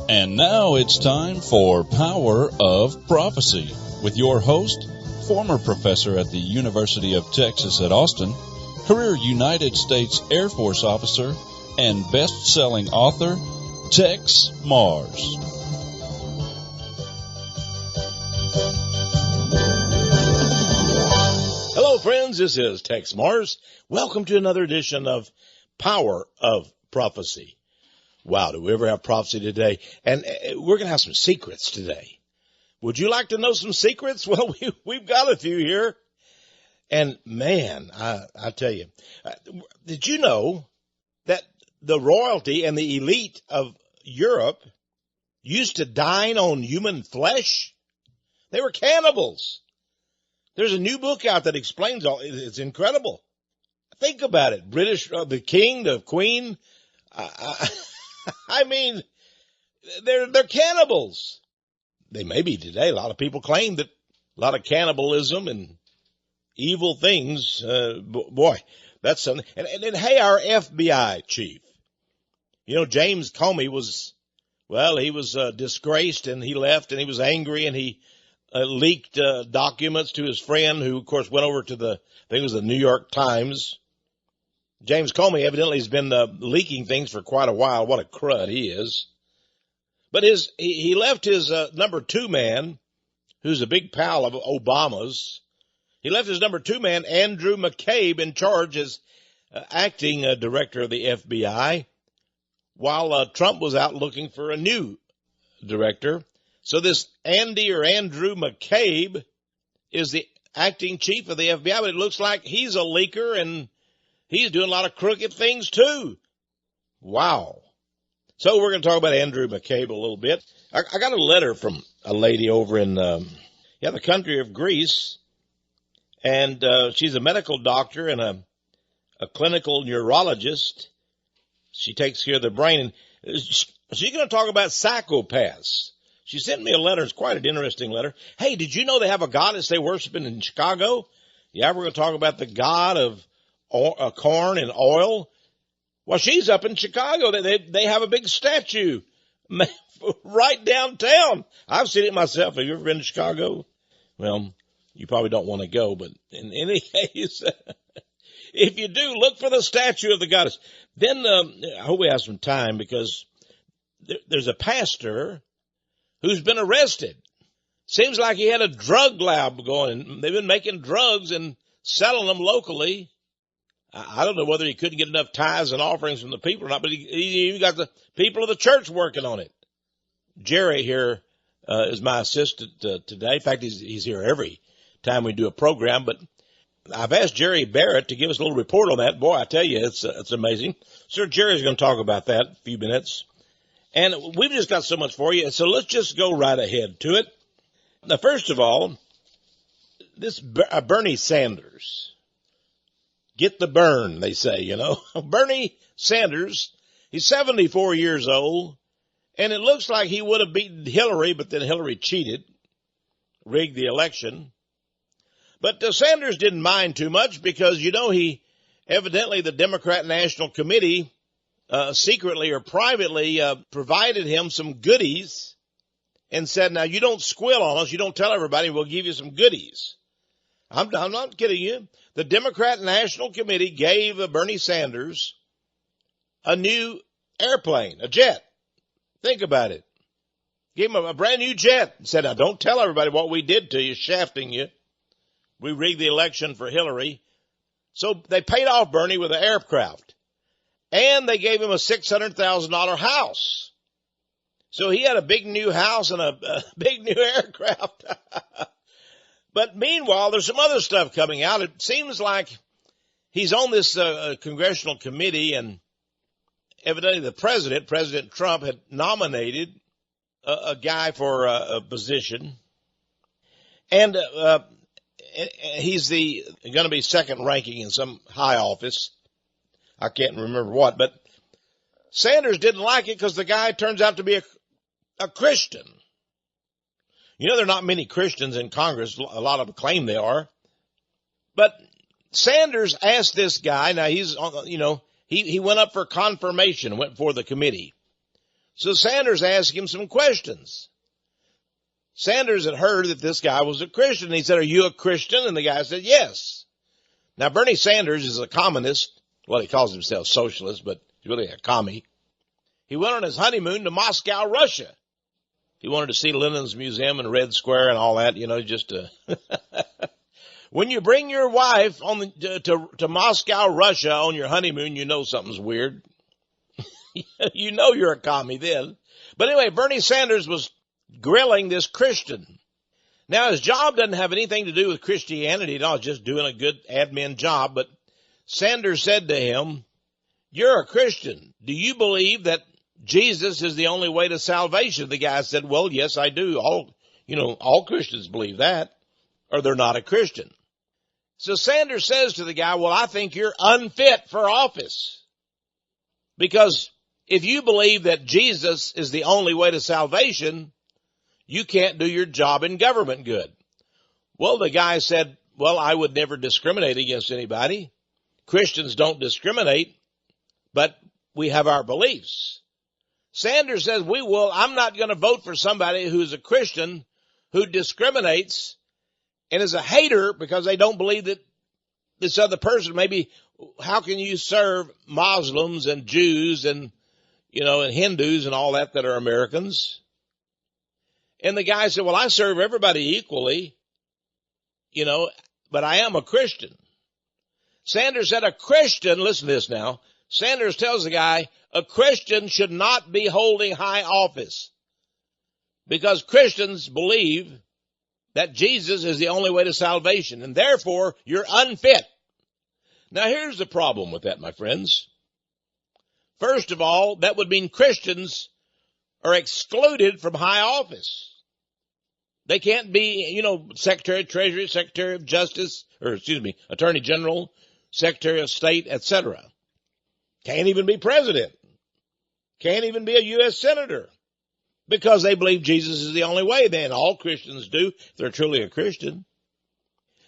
And now it's time for Power of Prophecy with your host, former professor at the University of Texas at Austin, career United States Air Force officer, and best-selling author, Texe MARRS. Hello, friends. This is Texe MARRS. Welcome to another edition of Power of Prophecy. Wow, do we ever have prophecy today? And we're going to have some secrets today. Would you like to know some secrets? Well, we've got a few here. And man, I tell you, did you know that the royalty and the elite of Europe used to dine on human flesh? They were cannibals. There's a new book out that explains all. It's incredible. Think about it. British, the king, the queen. I mean, they're cannibals. They may be today. A lot of people claim that a lot of cannibalism and evil things. Boy, that's something. And hey, our FBI chief, you know, James Comey was disgraced, and he left, and he was angry, and he leaked documents to his friend, who of course went over to I think it was the New York Times. James Comey evidently has been leaking things for quite a while. What a crud he is. But he left his number two man, who's a big pal of Obama's. He left his number two man, Andrew McCabe, in charge as acting director of the FBI, while Trump was out looking for a new director. So this Andrew McCabe is the acting chief of the FBI, but it looks like he's a leaker, and he's doing a lot of crooked things too. Wow. So we're going to talk about Andrew McCabe a little bit. I got a letter from a lady over in the country of Greece, and she's a medical doctor and a clinical neurologist. She takes care of the brain, and she's going to talk about psychopaths. She sent me a letter. It's quite an interesting letter. Hey, did you know they have a goddess they worship in Chicago? Yeah, we're going to talk about the god of corn and oil. Well, she's up in Chicago. They have a big statue right downtown. I've seen it myself. Have you ever been to Chicago? Well, you probably don't want to go, but in any case, if you do, look for the statue of the goddess. Then I hope we have some time, because there's a pastor who's been arrested. Seems like he had a drug lab going. They've been making drugs and selling them locally. I don't know whether he couldn't get enough tithes and offerings from the people or not, but he got the people of the church working on it. Jerry here is my assistant today. In fact, he's here every time we do a program, but I've asked Jerry Barrett to give us a little report on that. Boy, I tell you, it's amazing. Sir Jerry's going to talk about that in a few minutes. And we've just got so much for you, so let's just go right ahead to it. Now, first of all, this Bernie Sanders. Get the burn, they say, you know. Bernie Sanders, he's 74 years old, and it looks like he would have beaten Hillary, but then Hillary cheated, rigged the election. But Sanders didn't mind too much, because, you know, evidently the Democrat National Committee secretly or privately provided him some goodies and said, now, you don't squill on us, you don't tell everybody, we'll give you some goodies. I'm not kidding you. The Democrat National Committee gave Bernie Sanders a new airplane, a jet. Think about it. Gave him a brand new jet and said, now, don't tell everybody what we did to you, shafting you. We rigged the election for Hillary. So they paid off Bernie with an aircraft. And they gave him a $600,000 house. So he had a big new house and a big new aircraft. But meanwhile, there's some other stuff coming out. It seems like he's on this congressional committee, and evidently the President Trump, had nominated a guy for a position. And he's going to be second ranking in some high office. I can't remember what, but Sanders didn't like it because the guy turns out to be a Christian. You know, there are not many Christians in Congress. A lot of them claim they are. But Sanders asked this guy, now he's, he went up for confirmation, went before the committee. So Sanders asked him some questions. Sanders had heard that this guy was a Christian. He said, "Are you a Christian?" And the guy said, "Yes." Now, Bernie Sanders is a communist. Well, he calls himself socialist, but he's really a commie. He went on his honeymoon to Moscow, Russia. He wanted to see Lenin's museum and Red Square and all that, When you bring your wife to Moscow, Russia on your honeymoon, you know something's weird. You know you're a commie then. But anyway, Bernie Sanders was grilling this Christian. Now, his job doesn't have anything to do with Christianity at all, just doing a good admin job. But Sanders said to him, "You're a Christian. Do you believe that Jesus is the only way to salvation?" The guy said, "Well, yes, I do. All Christians believe that, or they're not a Christian." So Sanders says to the guy, "Well, I think you're unfit for office. Because if you believe that Jesus is the only way to salvation, you can't do your job in government good." Well, the guy said, "Well, I would never discriminate against anybody. Christians don't discriminate, but we have our beliefs." Sanders says, I'm not going to vote for somebody who's a Christian who discriminates and is a hater because they don't believe that this other person, maybe how can you serve Muslims and Jews and Hindus and all that are Americans? And the guy said, "Well, I serve everybody equally, but I am a Christian." Sanders said, a Christian, listen to this now. Sanders tells the guy, a Christian should not be holding high office because Christians believe that Jesus is the only way to salvation, and therefore you're unfit. Now, here's the problem with that, my friends. First of all, that would mean Christians are excluded from high office. They can't be, Secretary of Treasury, Secretary of Justice, Attorney General, Secretary of State, etc. Can't even be president. Can't even be a U.S. Senator because they believe Jesus is the only way. Then all Christians do if they're truly a Christian.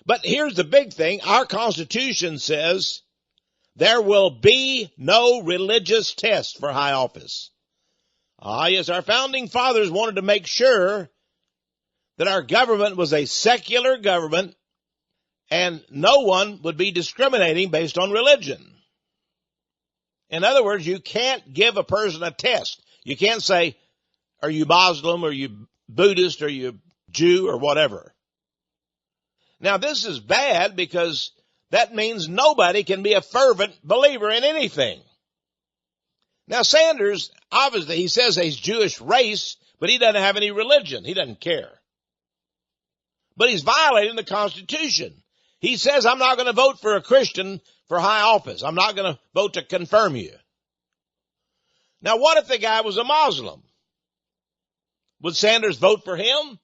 But here's the big thing. Our Constitution says there will be no religious test for high office. Yes, our founding fathers wanted to make sure that our government was a secular government and no one would be discriminating based on religion. In other words, you can't give a person a test. You can't say, are you Muslim, are you Buddhist, are you Jew, or whatever. Now, this is bad because that means nobody can be a fervent believer in anything. Now, Sanders, obviously, he says he's Jewish race, but he doesn't have any religion. He doesn't care. But he's violating the Constitution. He says, I'm not going to vote for a Christian for high office. I'm not going to vote to confirm you. Now, what if the guy was a Muslim? Would Sanders vote for him?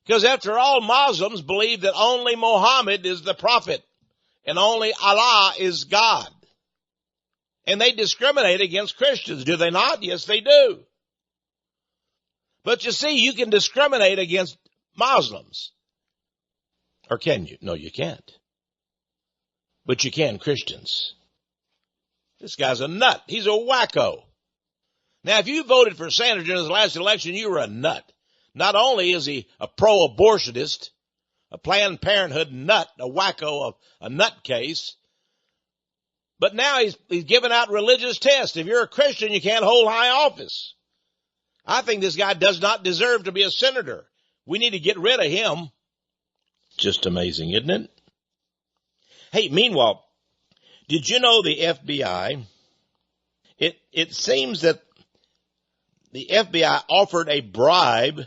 Because after all, Muslims believe that only Muhammad is the prophet and only Allah is God. And they discriminate against Christians, do they not? Yes, they do. But you see, you can discriminate against Muslims. Or can you? No, you can't. But you can Christians. This guy's a nut. He's a wacko. Now, if you voted for Sanders in his last election, you were a nut. Not only is he a pro-abortionist, a Planned Parenthood nut, a wacko, a nutcase, but now he's giving out religious tests. If you're a Christian, you can't hold high office. I think this guy does not deserve to be a senator. We need to get rid of him. Just amazing, isn't it? Hey, meanwhile, did you know the FBI, it seems that the FBI offered a bribe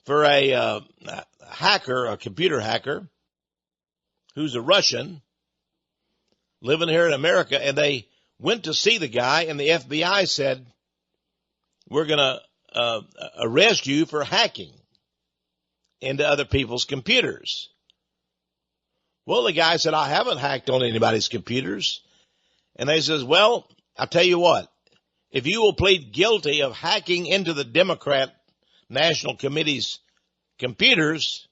for a hacker, a computer hacker, who's a Russian, living here in America, and they went to see the guy, and the FBI said, we're going to arrest you for hacking into other people's computers. Well, the guy said, I haven't hacked on anybody's computers. And they says, well, I'll tell you what, if you will plead guilty of hacking into the Democrat National Committee's computers,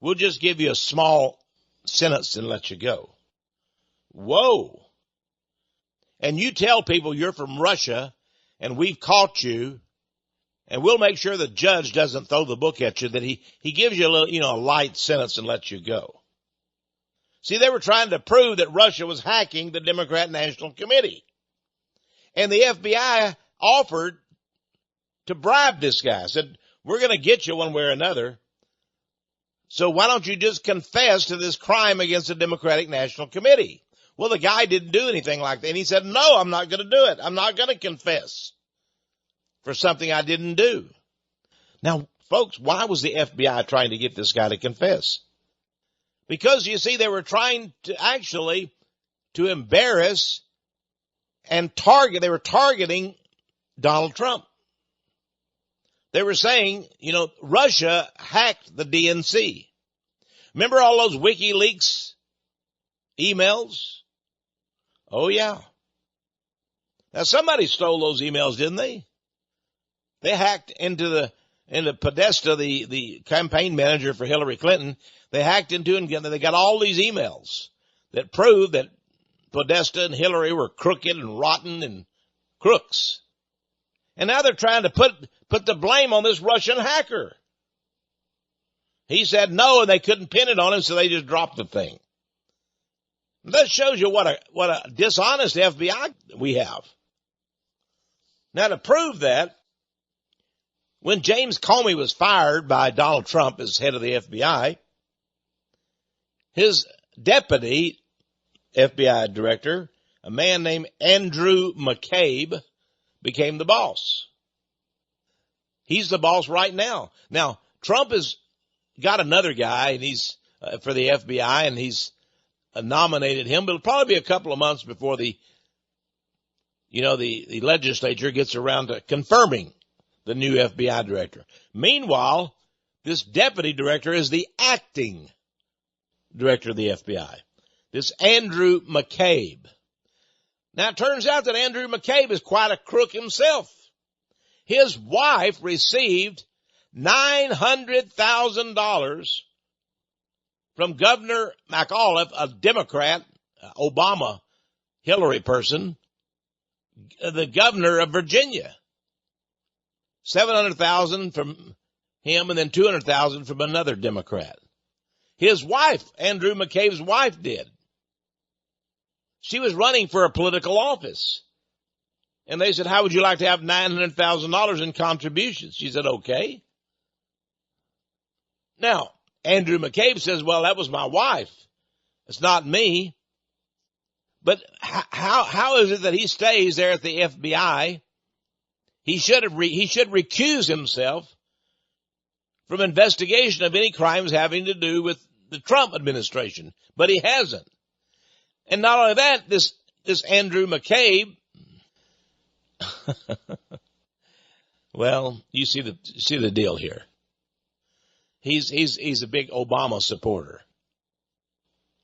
we'll just give you a small sentenced and let you go. Whoa. And you tell people you're from Russia and we've caught you, and we'll make sure the judge doesn't throw the book at you, that he gives you a little, a light sentence and lets you go. See, they were trying to prove that Russia was hacking the Democrat National Committee. And the FBI offered to bribe this guy. Said, we're going to get you one way or another. So why don't you just confess to this crime against the Democratic National Committee? Well, the guy didn't do anything like that. And he said, no, I'm not going to do it. I'm not going to confess for something I didn't do. Now, folks, why was the FBI trying to get this guy to confess? Because, you see, they were trying to actually to embarrass and target. They were targeting Donald Trump. They were saying, Russia hacked the DNC. Remember all those WikiLeaks emails? Oh, yeah. Now, somebody stole those emails, didn't they? They hacked into Podesta, the campaign manager for Hillary Clinton. They hacked into and they got all these emails that proved that Podesta and Hillary were crooked and rotten and crooks. And now they're trying to put the blame on this Russian hacker. He said no, and they couldn't pin it on him, so they just dropped the thing. That shows you what a dishonest FBI we have. Now, to prove that, when James Comey was fired by Donald Trump as head of the FBI, his deputy FBI director, a man named Andrew McCabe, became the boss. He's the boss right now. Now, Trump has got another guy, and he's for the FBI, and he's nominated him, but it'll probably be a couple of months before the legislature gets around to confirming the new FBI director. Meanwhile, this deputy director is the acting director of the FBI, this Andrew McCabe. Now, it turns out that Andrew McCabe is quite a crook himself. His wife received $900,000 from Governor McAuliffe, a Democrat, Obama, Hillary person, the governor of Virginia. $700,000 from him and then $200,000 from another Democrat. His wife, Andrew McCabe's wife, did. She was running for a political office. And they said, how would you like to have $900,000 in contributions? She said, okay. Now, Andrew McCabe says, well, that was my wife. It's not me. But how is it that he stays there at the FBI? He should recuse himself from investigation of any crimes having to do with the Trump administration. But he hasn't. And not only that, this Andrew McCabe, well, you see the deal here. He's a big Obama supporter.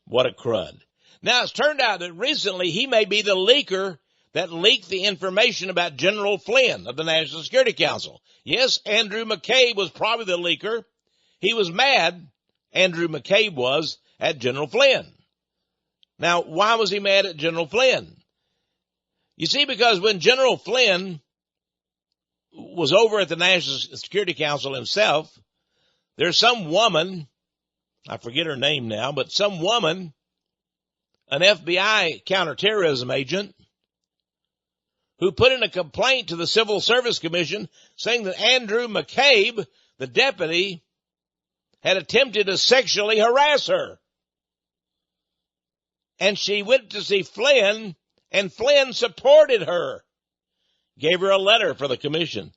What a crud. Now, it's turned out that recently he may be the leaker that leaked the information about General Flynn of the National Security Council. Yes, Andrew McCabe was probably the leaker. He was mad, Andrew McCabe was, at General Flynn. Now, why was he mad at General Flynn? You see, because when General Flynn was over at the National Security Council himself, there's some woman, I forget her name now, but some woman, an FBI counterterrorism agent, who put in a complaint to the Civil Service Commission saying that Andrew McCabe, the deputy, had attempted to sexually harass her. And she went to see Flynn, and Flynn supported her, gave her a letter for the commission.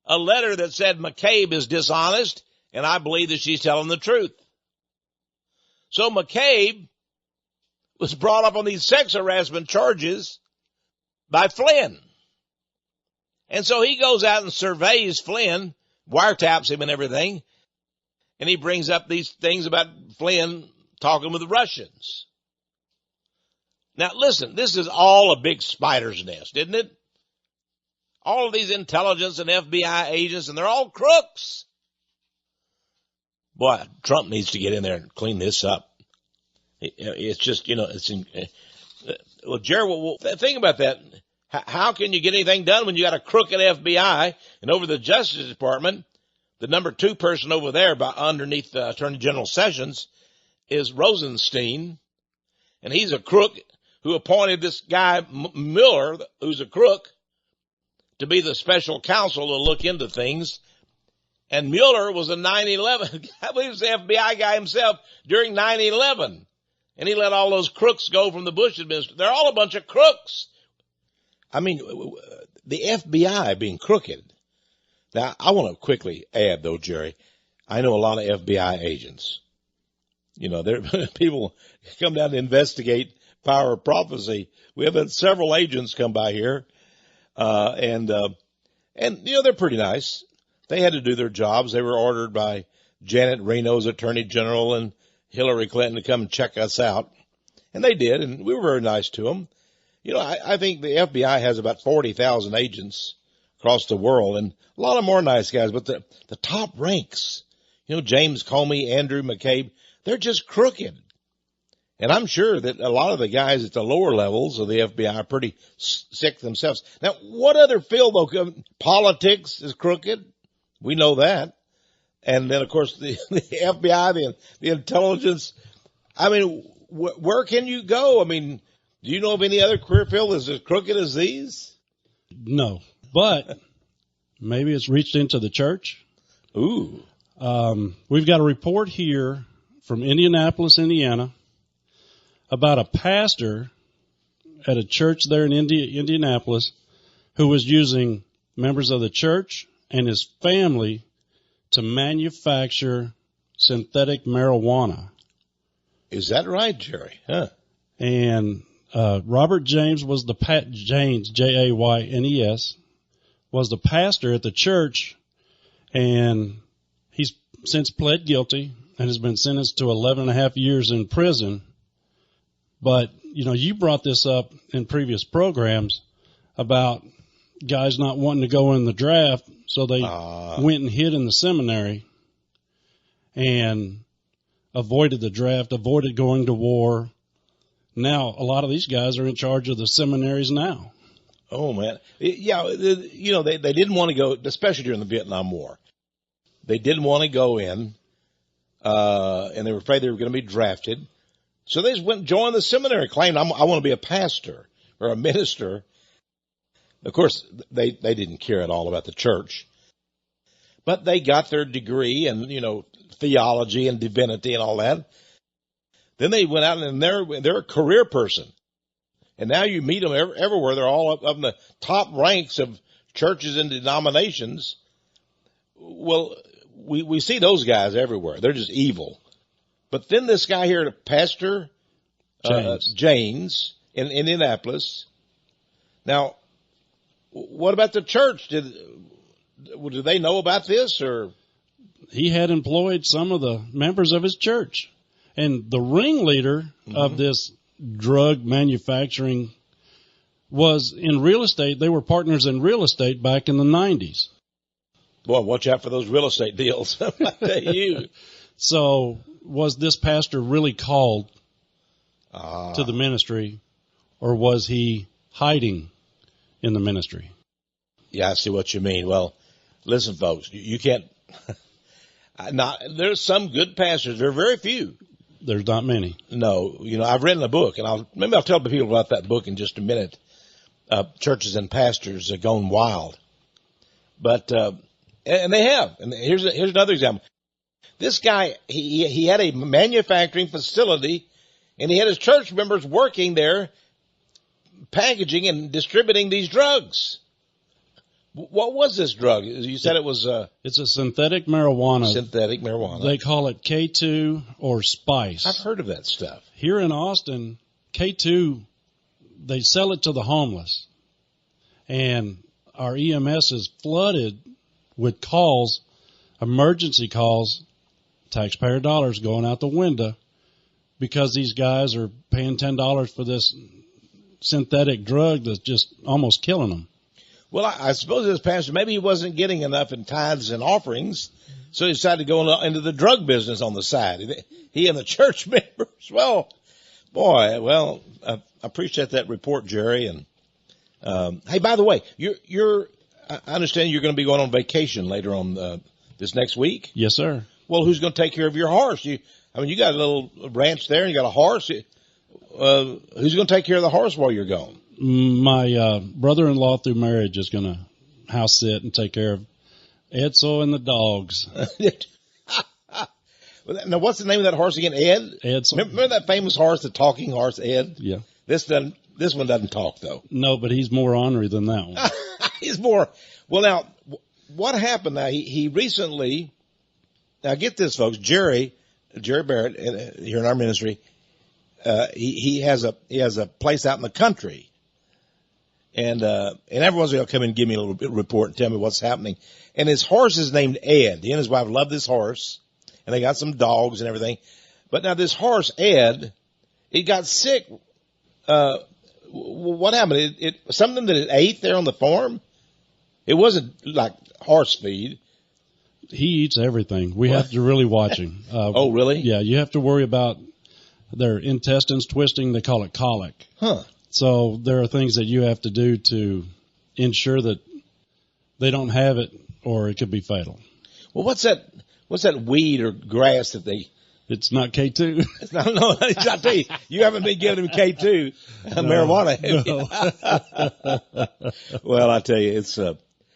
A letter that said McCabe is dishonest, and I believe that she's telling the truth. So McCabe was brought up on these sex harassment charges by Flynn. And so he goes out and surveys Flynn, wiretaps him and everything, and he brings up these things about Flynn talking with the Russians. Now listen, this is all a big spider's nest, isn't it? All of these intelligence and FBI agents, and they're all crooks. Boy, Trump needs to get in there and clean this up. It's just, well, Jerry, well, think about that. How can you get anything done when you got a crooked FBI and over the Justice Department, the number 2 person over there underneath Attorney General Sessions is Rosenstein, and he's a crook who appointed this guy Mueller, who's a crook, to be the special counsel to look into things. And Mueller was a 9/11, I believe it was the FBI guy himself during 9/11. And he let all those crooks go from the Bush administration. They're all a bunch of crooks. I mean, the FBI being crooked. Now, I want to quickly add, though, Jerry, I know a lot of FBI agents. There people come down to investigate power of prophecy. We have had several agents come by here, and they're pretty nice. They had to do their jobs. They were ordered by Janet Reno's Attorney General and Hillary Clinton to come and check us out. And they did, and we were very nice to them. I think the FBI has about 40,000 agents across the world, and a lot of them are nice guys, but the top ranks, James Comey, Andrew McCabe, they're just crooked. And I'm sure that a lot of the guys at the lower levels of the FBI are pretty sick themselves. Now, what other field, though? Politics is crooked. We know that. And then, of course, the FBI, the intelligence. I mean, where can you go? I mean, do you know of any other career field that's as crooked as these? No, but maybe it's reached into the church. Ooh. We've got a report here from Indianapolis, Indiana, about a pastor at a church there in Indianapolis who was using members of the church and his family to manufacture synthetic marijuana. Is that right, Jerry? Huh. And Robert James was James, Jaynes, was the pastor at the church, and he's since pled guilty and has been sentenced to 11.5 years in prison. But, you brought this up in previous programs about guys not wanting to go in the draft, so they went and hid in the seminary and avoided the draft, avoided going to war. Now, a lot of these guys are in charge of the seminaries now. Oh, man. Yeah, they didn't want to go, especially during the Vietnam War. They didn't want to go in, and they were afraid they were going to be drafted. So they just went and joined the seminary, claimed, I want to be a pastor or a minister. Of course, they didn't care at all about the church. But they got their degree in, theology and divinity and all that. Then they went out and they're a career person. And now you meet them everywhere. They're all up in the top ranks of churches and denominations. Well, we see those guys everywhere. They're just evil. But then this guy here, Pastor James in Indianapolis. Now, what about the church? Do they know about this? Or he had employed some of the members of his church. And the ringleader of this drug manufacturing was in real estate. They were partners in real estate back in the 90s. Boy, watch out for those real estate deals. I tell you. So was this pastor really called to the ministry, or was he hiding in the ministry? Yeah, I see what you mean. Well, listen, folks, you can't. There's some good pastors. There are very few. There's not many. No, I've written a book, and maybe I'll tell the people about that book in just a minute. Churches and Pastors Have Gone Wild. But and they have. And here's another example. This guy, he had a manufacturing facility, and he had his church members working there, packaging and distributing these drugs. What was this drug? You said it was it's a synthetic marijuana. Synthetic marijuana. They call it K2 or Spice. I've heard of that stuff. Here in Austin, K2, they sell it to the homeless. And our EMS is flooded with calls, emergency calls, taxpayer dollars going out the window because these guys are paying $10 for this synthetic drug that's just almost killing them. Well, I suppose this pastor, maybe he wasn't getting enough in tithes and offerings, so he decided to go into the drug business on the side. He and the church members. Well, boy, I appreciate that report, Jerry. And hey, by the way, I understand you're going to be going on vacation later on this next week. Yes, sir. Well, who's going to take care of your horse? You got a little ranch there, and you got a horse. Who's going to take care of the horse while you're gone? My brother-in-law through marriage is going to house sit and take care of Edsel and the dogs. Now, what's the name of that horse again? Ed? Edsel. Remember that famous horse, the talking horse, Ed? Yeah. This one doesn't talk, though. No, but he's more ornery than that one. He's more. Well, now, what happened now? He recently, now get this, folks, Jerry Barrett, here in our ministry, he has a place out in the country. And everyone's going to come and give me a little bit of report and tell me what's happening. And his horse is named Ed. He and his wife love this horse. And they got some dogs and everything. But now this horse, Ed, it got sick. What happened? Something that it ate there on the farm? It wasn't like horse feed. He eats everything. We have to really watch him. Oh, really? Yeah, you have to worry about their intestines twisting. They call it colic. Huh. So there are things that you have to do to ensure that they don't have it, or it could be fatal. Well, what's that weed or grass that they? It's not K2. It's not, no, I tell you, you haven't been giving him K2 marijuana, have you? Well, I tell you, it's.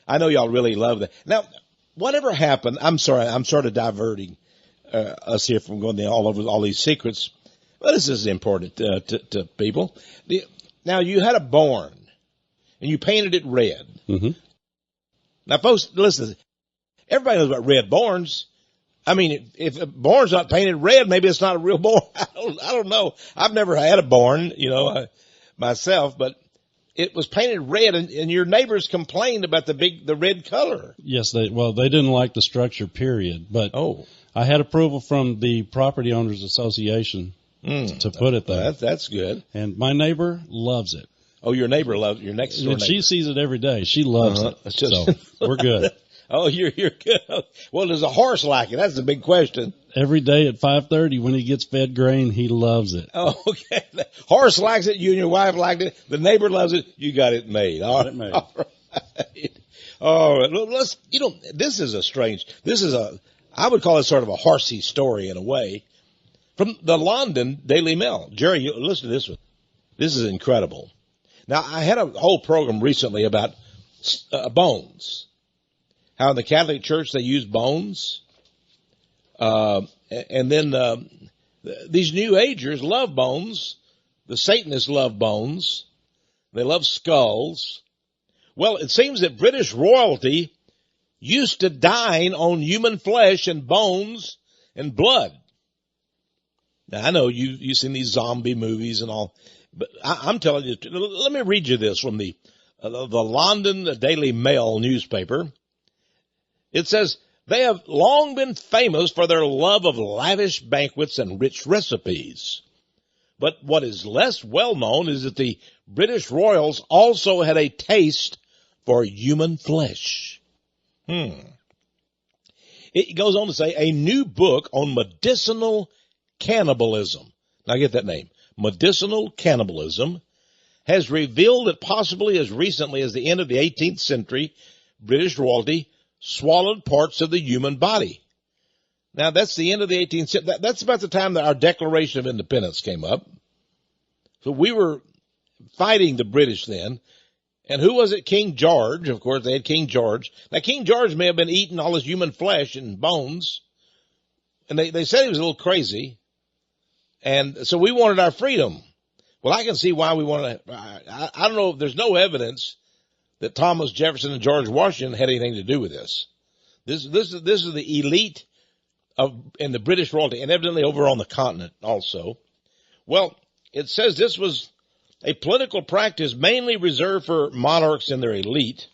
I know y'all really love that. Now, whatever happened, I'm sorry, I'm sort of diverting us here from going all over all these secrets, but this is important to people. Now, you had a barn, and you painted it red. Mm-hmm. Now, folks, listen, everybody knows about red barns. I mean, if a barn's not painted red, maybe it's not a real barn. I don't know. I've never had a barn, myself, but it was painted red, and your neighbors complained about the red color. Yes, they didn't like the structure, period. But I had approval from the Property Owners Association to put it there. That's good. And my neighbor loves it. Oh, your neighbor loves your next door neighbor. She sees it every day. She loves it. So we're good. Oh, you're good. Well, does a horse like it? That's the big question. Every day at 5:30 when he gets fed grain, he loves it. Oh, okay. The horse likes it. You and your wife liked it. The neighbor loves it. You got it made. All right. All right. Well, I would call it sort of a horsey story in a way. From the London Daily Mail. Jerry, listen to this one. This is incredible. Now, I had a whole program recently about bones. How in the Catholic Church they use bones. And then these New Agers love bones. The Satanists love bones. They love skulls. Well, it seems that British royalty used to dine on human flesh and bones and blood. Now, I know you've seen these zombie movies and all, but I'm telling you, let me read you this from the London Daily Mail newspaper. It says, they have long been famous for their love of lavish banquets and rich recipes. But what is less well known is that the British royals also had a taste for human flesh. It goes on to say, a new book on medicinal cannibalism. Now get that name. Medicinal cannibalism has revealed that possibly as recently as the end of the 18th century, British royalty swallowed parts of the human body. Now, that's the end of the 18th century. That's about the time that our Declaration of Independence came up. So we were fighting the British then. And who was it? King George. Of course, they had King George. Now, King George may have been eating all his human flesh and bones. And they said he was a little crazy. And so we wanted our freedom. Well, I can see why we wanted to. I don't know. There's no evidence that Thomas Jefferson and George Washington had anything to do with this. This is the elite in the British royalty, and evidently over on the continent also. Well, it says this was a political practice mainly reserved for monarchs and their elite.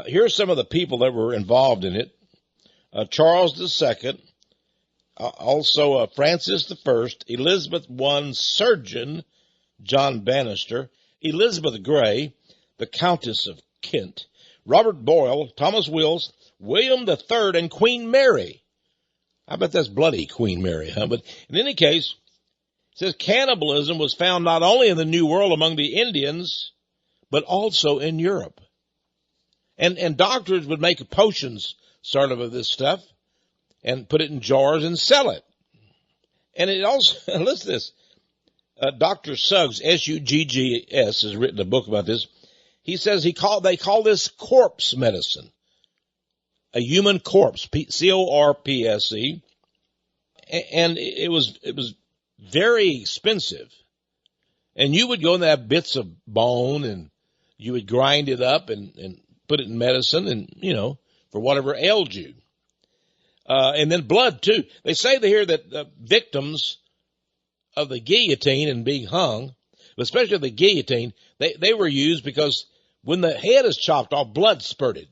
Here are some of the people that were involved in it. Charles II, also Francis I, Elizabeth I, Surgeon John Bannister, Elizabeth Grey, the Countess of Kent, Robert Boyle, Thomas Wills, William III, and Queen Mary. I bet that's bloody Queen Mary, huh? But in any case, it says cannibalism was found not only in the New World among the Indians, but also in Europe. And doctors would make potions sort of this stuff and put it in jars and sell it. And it also, listen to this, Dr. Suggs, S-U-G-G-S, has written a book about this. He says they call this corpse medicine. A human corpse, C-O-R-P-S-E. And it was very expensive. And you would go and have bits of bone and you would grind it up and put it in medicine and, for whatever ailed you. And then blood too. They say here that victims of the guillotine and being hung, especially the guillotine, they were used because when the head is chopped off, blood spurted.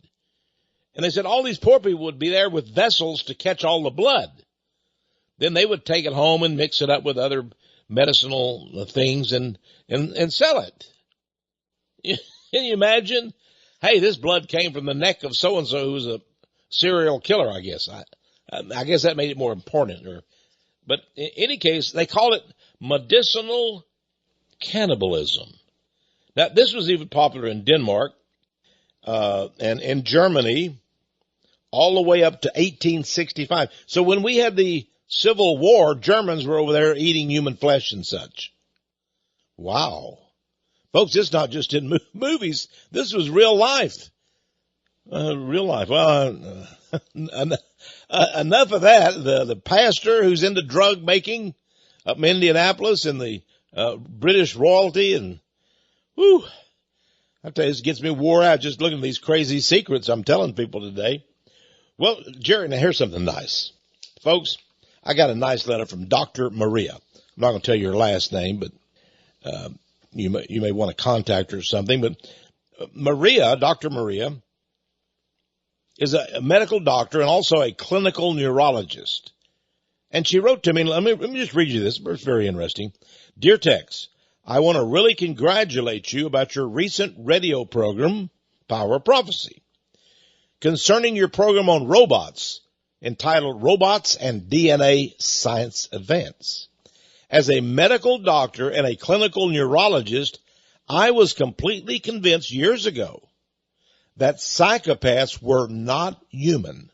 And they said all these poor people would be there with vessels to catch all the blood. Then they would take it home and mix it up with other medicinal things and sell it. Can you imagine? Hey, this blood came from the neck of so-and-so who's a serial killer, I guess. I guess that made it more important. But in any case, they call it medicinal cannibalism. Now, this was even popular in Denmark and in Germany all the way up to 1865. So when we had the Civil War, Germans were over there eating human flesh and such. Wow. Folks, it's not just in movies. This was real life. Real life. Well, enough of that. The pastor who's into drug making up in Indianapolis and the British royalty and I tell you, this gets me wore out just looking at these crazy secrets I'm telling people today. Well, Jerry, now here's something nice. Folks, I got a nice letter from Dr. Maria. I'm not going to tell you her last name, but you may want to contact her or something. But Maria, Dr. Maria, is a medical doctor and also a clinical neurologist. And she wrote to me, let me just read you this. It's very interesting. Dear Texe, I want to really congratulate you about your recent radio program, Power of Prophecy, concerning your program on robots, entitled Robots and DNA Science Advance. As a medical doctor and a clinical neurologist, I was completely convinced years ago that psychopaths were not human,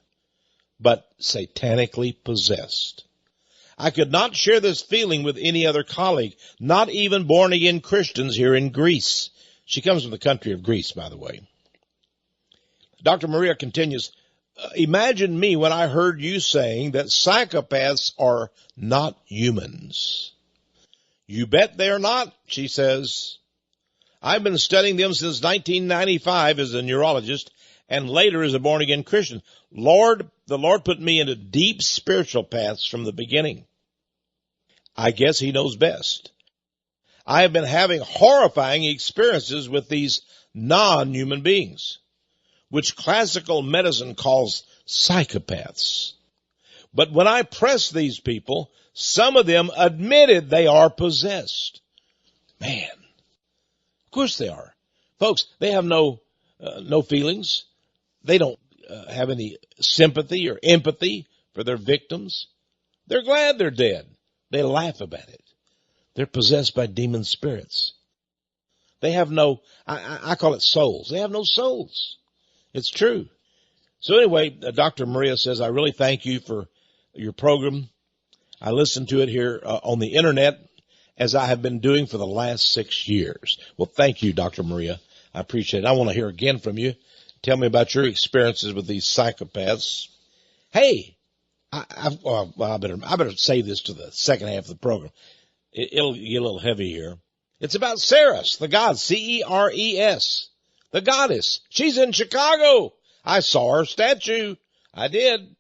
but satanically possessed. I could not share this feeling with any other colleague, not even born-again Christians here in Greece. She comes from the country of Greece, by the way. Dr. Maria continues, imagine me when I heard you saying that psychopaths are not humans. You bet they're not, she says. I've been studying them since 1995 as a neurologist and later as a born-again Christian. The Lord put me into deep spiritual paths from the beginning. I guess he knows best. I have been having horrifying experiences with these non-human beings, which classical medicine calls psychopaths. But when I pressed these people, some of them admitted they are possessed. Man, of course they are. Folks, they have no feelings. They don't have any sympathy or empathy for their victims. They're glad they're dead. They laugh about it. They're possessed by demon spirits. They have no, I call it souls. They have no souls. It's true. So anyway, Dr. Maria says, I really thank you for your program. I listen to it here on the internet as I have been doing for the last 6 years. Well, thank you, Dr. Maria. I appreciate it. I want to hear again from you. Tell me about your experiences with these psychopaths. Hey, I better save this to the second half of the program. It'll get a little heavy here. It's about Ceres, the god, C-E-R-E-S, the goddess. She's in Chicago. I saw her statue. I did.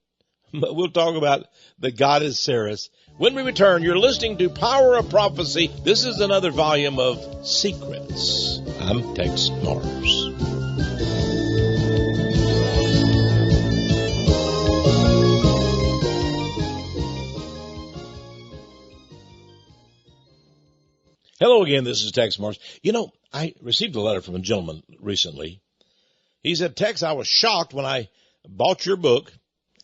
But we'll talk about the goddess Ceres. When we return, you're listening to Power of Prophecy. This is another volume of Secrets. I'm Texe MARRS. Hello again, this is Texe MARRS. You know, I received a letter from a gentleman recently, He said, Tex, I was shocked when I bought your book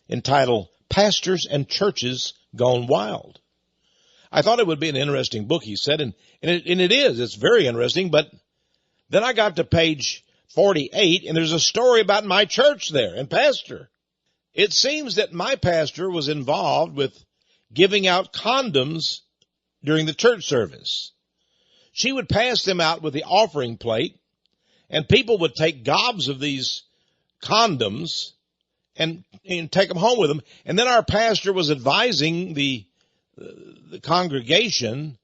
entitled Pastors and Churches Gone Wild. I thought it would be an interesting book, he said, and it is. It's very interesting, but then I got to page 48, and there's a story about my church there and pastor. It seems that my pastor was involved with giving out condoms during the church service. She would pass them out with the offering plate, and people would take gobs of these condoms and take them home with them. And then our pastor was advising the congregation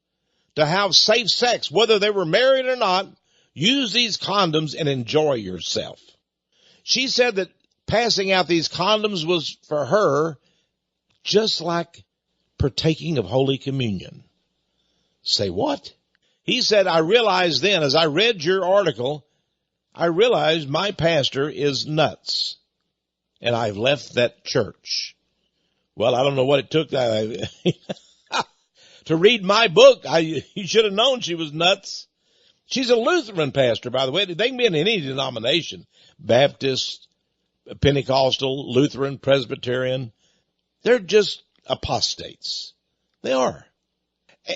to have safe sex, whether they were married or not. Use these condoms and enjoy yourself. She said that passing out these condoms was for her just like partaking of Holy Communion. Say what? He said, I realized then, as I read your article, I realized my pastor is nuts, and I've left that church. Well, I don't know what it took to read my book. You should have known she was nuts. She's a Lutheran pastor, by the way. They can be in any denomination, Baptist, Pentecostal, Lutheran, Presbyterian. They're just apostates. They are.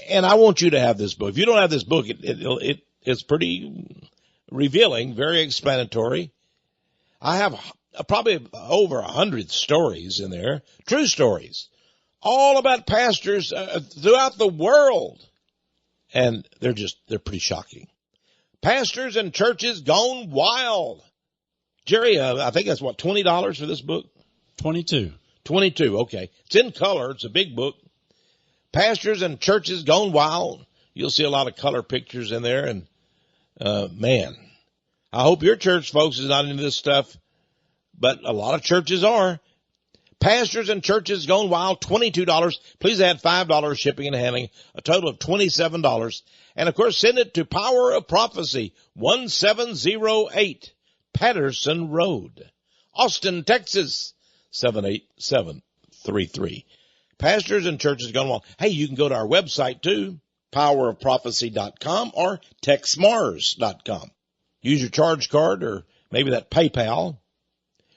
And I want you to have this book. If you don't have this book, it's pretty revealing, very explanatory. I have probably over 100 stories in there, true stories, all about pastors throughout the world. And they're pretty shocking. Pastors and churches gone wild. Jerry, I think that's what, $20 for this book? 22. 22, okay. It's in color. It's a big book. Pastors and churches gone wild. You'll see a lot of color pictures in there. And, man, I hope your church, folks, is not into this stuff, but a lot of churches are. Pastors and churches gone wild, $22. Please add $5 shipping and handling, a total of $27. And, of course, send it to Power of Prophecy, 1708 Patterson Road, Austin, Texas, 78733. Pastors and churches gone wild. Hey, you can go to our website, too, powerofprophecy.com or texmars.com. Use your charge card or maybe that PayPal.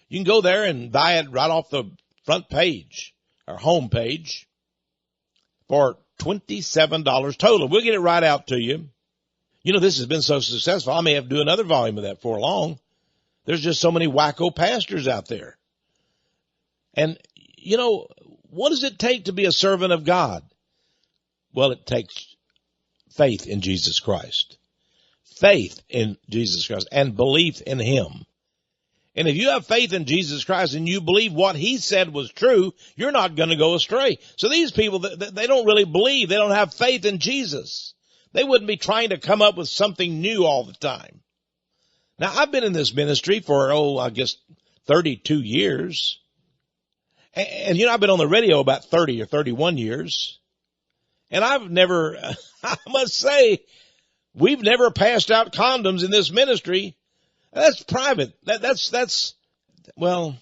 You can go there and buy it right off the front page, our home page, for $27 total. We'll get it right out to you. You know, this has been so successful, I may have to do another volume of that before long. There's just so many wacko pastors out there. And, you know, what does it take to be a servant of God? Well, it takes faith in Jesus Christ. Faith in Jesus Christ and belief in Him. And if you have faith in Jesus Christ and you believe what He said was true, you're not going to go astray. So these people, they don't really believe. They don't have faith in Jesus. They wouldn't be trying to come up with something new all the time. Now, I've been in this ministry for, I guess 32 years. And you know, I've been on the radio about 30 or 31 years. And I've never, I must say, we've never passed out condoms in this ministry. That's private. That's, well,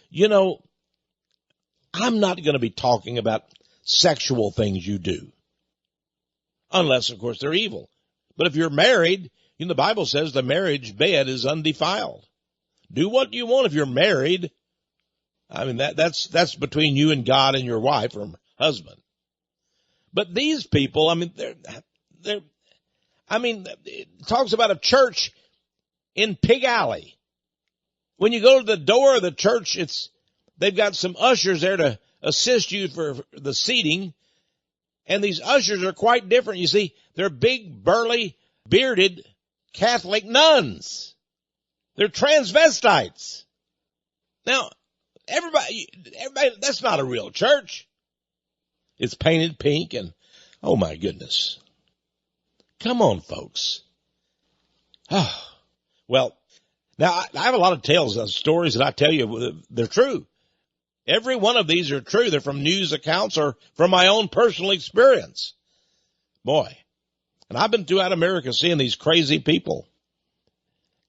you know, I'm not going to be talking about sexual things you do. Unless, of course, they're evil. But if you're married, you know, the Bible says the marriage bed is undefiled. Do what you want if you're married. I mean, that's between you and God and your wife or husband. But these people, I mean, it talks about a church in Pig Alley. When you go to the door of the church, they've got some ushers there to assist you for the seating. And these ushers are quite different. You see, they're big, burly, bearded Catholic nuns. They're transvestites. Now, everybody, that's not a real church. It's painted pink and, oh my goodness. Come on, folks. Oh, well, now I have a lot of tales of stories that I tell you, they're true. Every one of these are true. They're from news accounts or from my own personal experience. Boy, and I've been throughout America seeing these crazy people.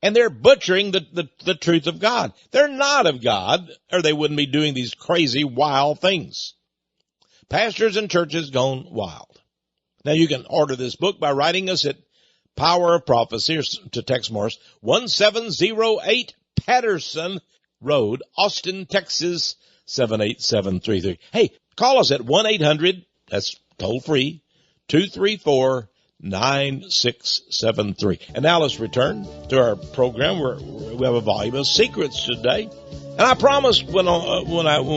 And they're butchering the truth of God. They're not of God, or they wouldn't be doing these crazy, wild things. Pastors and churches gone wild. Now, you can order this book by writing us at Power of Prophecy, or to text MARRS, 1708 Patterson Road, Austin, Texas, 78733. Hey, call us at 1-800, that's toll free, 234-9673. And now let's return to our program where we have a volume of secrets today. And I promised when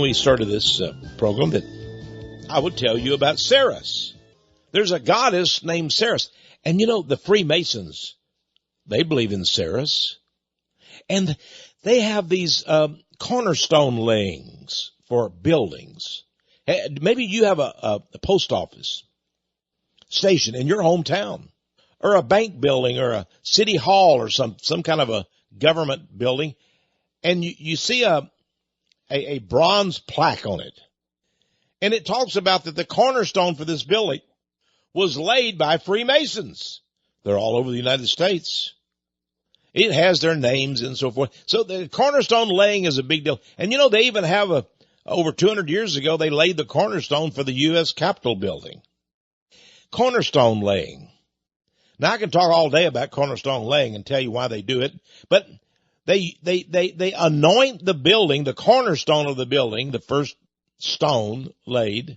we started this program that I would tell you about Ceres. There's a goddess named Ceres. And you know, the Freemasons, they believe in Ceres. And they have these cornerstone layings for buildings. Maybe you have a post office station in your hometown, or a bank building, or a city hall, or some kind of a government building, and you see a bronze plaque on it. And it talks about that the cornerstone for this building was laid by Freemasons. They're all over the United States. It has their names and so forth. So the cornerstone laying is a big deal. And you know, they even have over 200 years ago, they laid the cornerstone for the U.S. Capitol building. Cornerstone laying. Now I can talk all day about cornerstone laying and tell you why they do it, but they anoint the building, the cornerstone of the building, the first stone laid.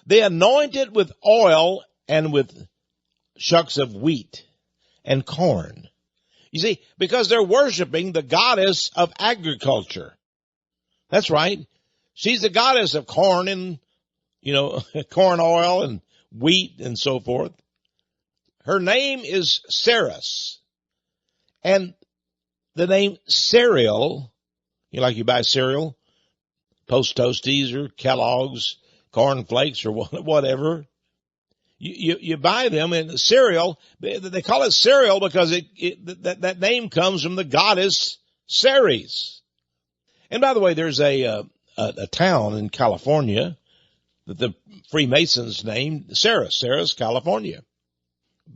They anoint it with oil and with shucks of wheat and corn. You see, because they're worshiping the goddess of agriculture. That's right. She's the goddess of corn and, corn oil and wheat and so forth. Her name is Ceres. And the name cereal, like you buy cereal, Post Toasties or Kellogg's, Corn Flakes or whatever. You buy them, and cereal, they call it cereal because that name comes from the goddess Ceres. And by the way, there's a town in California that the Freemasons named Ceres, California.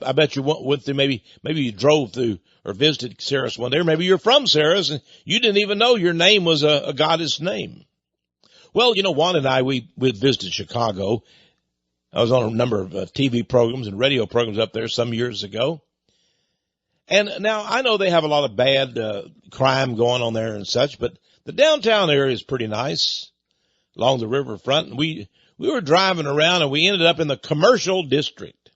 I bet you went through, maybe you drove through or visited Ceres one day, or maybe you're from Ceres and you didn't even know your name was a goddess name. Well, Juan and I, we visited Chicago. I was on a number of TV programs and radio programs up there some years ago. And now I know they have a lot of bad crime going on there and such, but the downtown area is pretty nice along the riverfront. And we were driving around and we ended up in the commercial district.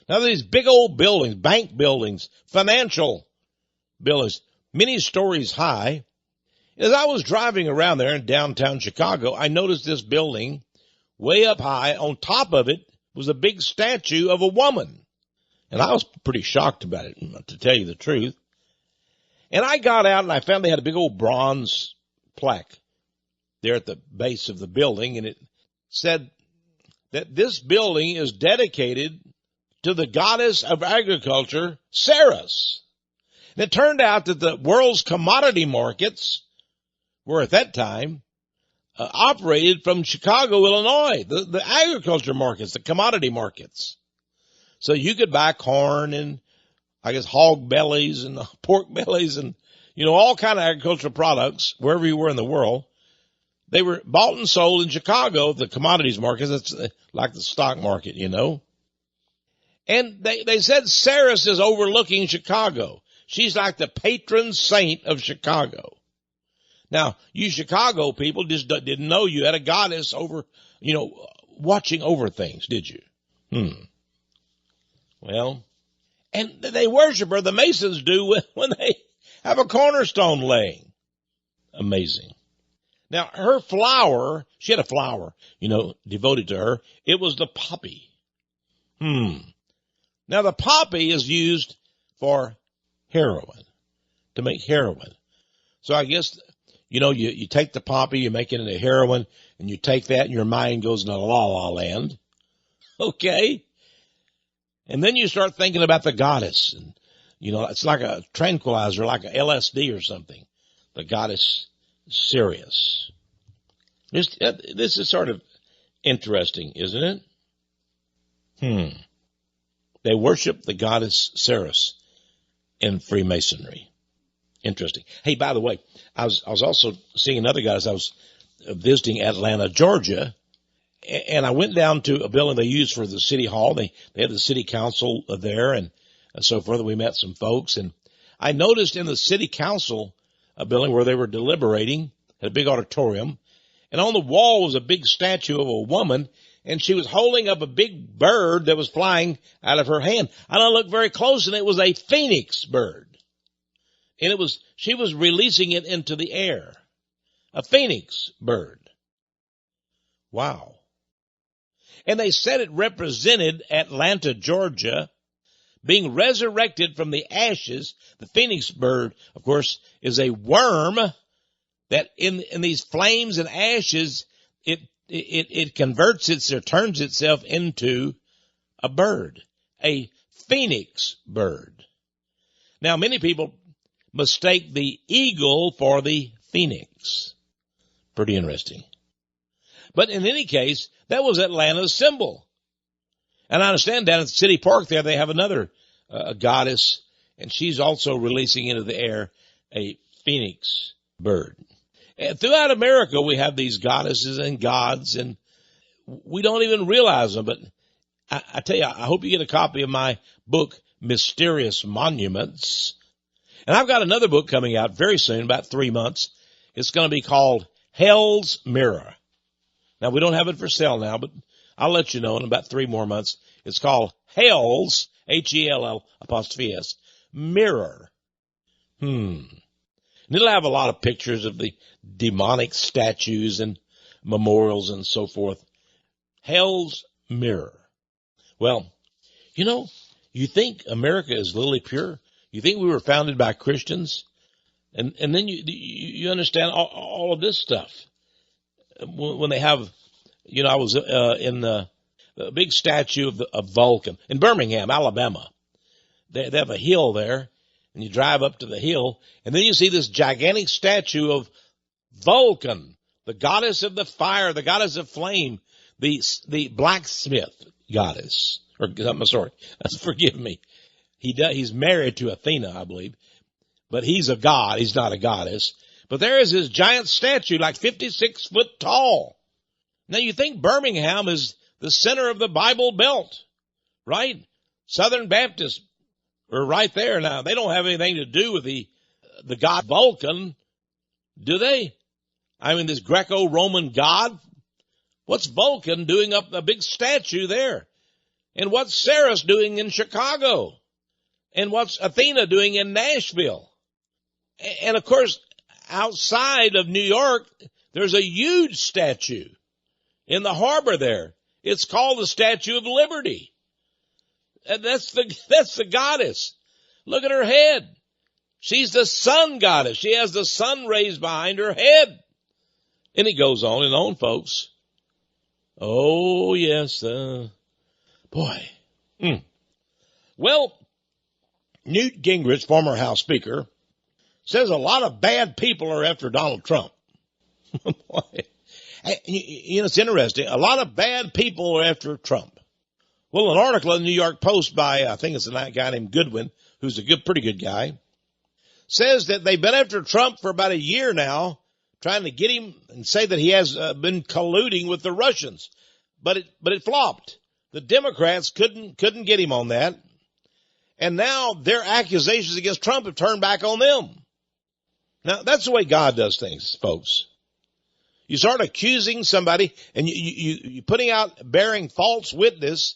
Now these big old buildings, bank buildings, financial buildings, many stories high. As I was driving around there in downtown Chicago, I noticed this building way up high. On top of it was a big statue of a woman. And I was pretty shocked about it, to tell you the truth. And I got out and I found they had a big old bronze plaque there at the base of the building. And it said that this building is dedicated to the goddess of agriculture, Ceres. And it turned out that the world's commodity markets were at that time operated from Chicago, Illinois, the agriculture markets, the commodity markets. So you could buy corn and, I guess, hog bellies and pork bellies and, all kind of agricultural products wherever you were in the world. They were bought and sold in Chicago, the commodities markets. It's like the stock market, And they said Ceres is overlooking Chicago. She's like the patron saint of Chicago. Now, you Chicago people just didn't know you had a goddess over, watching over things, did you? Well, and they worship her, the Masons do, when they have a cornerstone laying. Amazing. Now, her flower, she had a flower, devoted to her. It was the poppy. Now, the poppy is used for heroin, to make heroin. So I guess, you take the poppy, you make it into heroin, and you take that and your mind goes into la-la land. Okay? And then you start thinking about the goddess. And, it's like a tranquilizer, like a LSD or something. The goddess Ceres. This is sort of interesting, isn't it? They worship the goddess Ceres in Freemasonry. Interesting. Hey, by the way, I was also seeing another goddess. I was visiting Atlanta, Georgia, and I went down to a building they use for the city hall. They had the city council there, and so forth. We met some folks, and I noticed in the city council building where they were deliberating, at a big auditorium, and on the wall was a big statue of a woman, and she was holding up a big bird that was flying out of her hand. And I looked very close, and it was a phoenix bird. And she was releasing it into the air. A phoenix bird. Wow. And they said it represented Atlanta, Georgia, being resurrected from the ashes. The phoenix bird, of course, is a worm that in these flames and ashes, it converts or turns itself into a bird, a phoenix bird. Now, many people mistake the eagle for the phoenix. Pretty interesting. But in any case, that was Atlanta's symbol. And I understand down at the city park there, they have another goddess, and she's also releasing into the air a phoenix bird. And throughout America, we have these goddesses and gods, and we don't even realize them. But I tell you, I hope you get a copy of my book, Mysterious Monuments. And I've got another book coming out very soon, about 3 months. It's going to be called Hell's Mirror. Now, we don't have it for sale now, but I'll let you know in about 3 more months. It's called Hell's, Hell''S, Mirror. And it'll have a lot of pictures of the demonic statues and memorials and so forth. Hell's Mirror. Well, you think America is lily pure? You think we were founded by Christians? And then you understand all of this stuff. When they have, I was in the big statue of Vulcan in Birmingham, Alabama. They have a hill there, and you drive up to the hill, and then you see this gigantic statue of Vulcan, the goddess of the fire, the goddess of flame, the blacksmith goddess. Forgive me. He's married to Athena, I believe, but he's a god. He's not a goddess. But there is this giant statue, like 56 foot tall. Now you think Birmingham is the center of the Bible Belt, right? Southern Baptists are right there. Now they don't have anything to do with the god Vulcan, do they? I mean, this Greco-Roman god. What's Vulcan doing up a big statue there? And what's Ceres doing in Chicago? And what's Athena doing in Nashville? And of course, outside of New York, there's a huge statue in the harbor there. It's called the Statue of Liberty. And that's the goddess. Look at her head. She's the sun goddess. She has the sun rays behind her head. And it goes on and on, folks. Oh, yes. Boy. Well, Newt Gingrich, former House Speaker, says a lot of bad people are after Donald Trump. Boy. It's interesting. A lot of bad people are after Trump. Well, an article in the New York Post by, I think it's a guy named Goodwin, who's a pretty good guy, says that they've been after Trump for about a year now, trying to get him and say that he has been colluding with the Russians. But it flopped. The Democrats couldn't get him on that. And now their accusations against Trump have turned back on them. Now, that's the way God does things, folks. You start accusing somebody and you putting out, bearing false witness,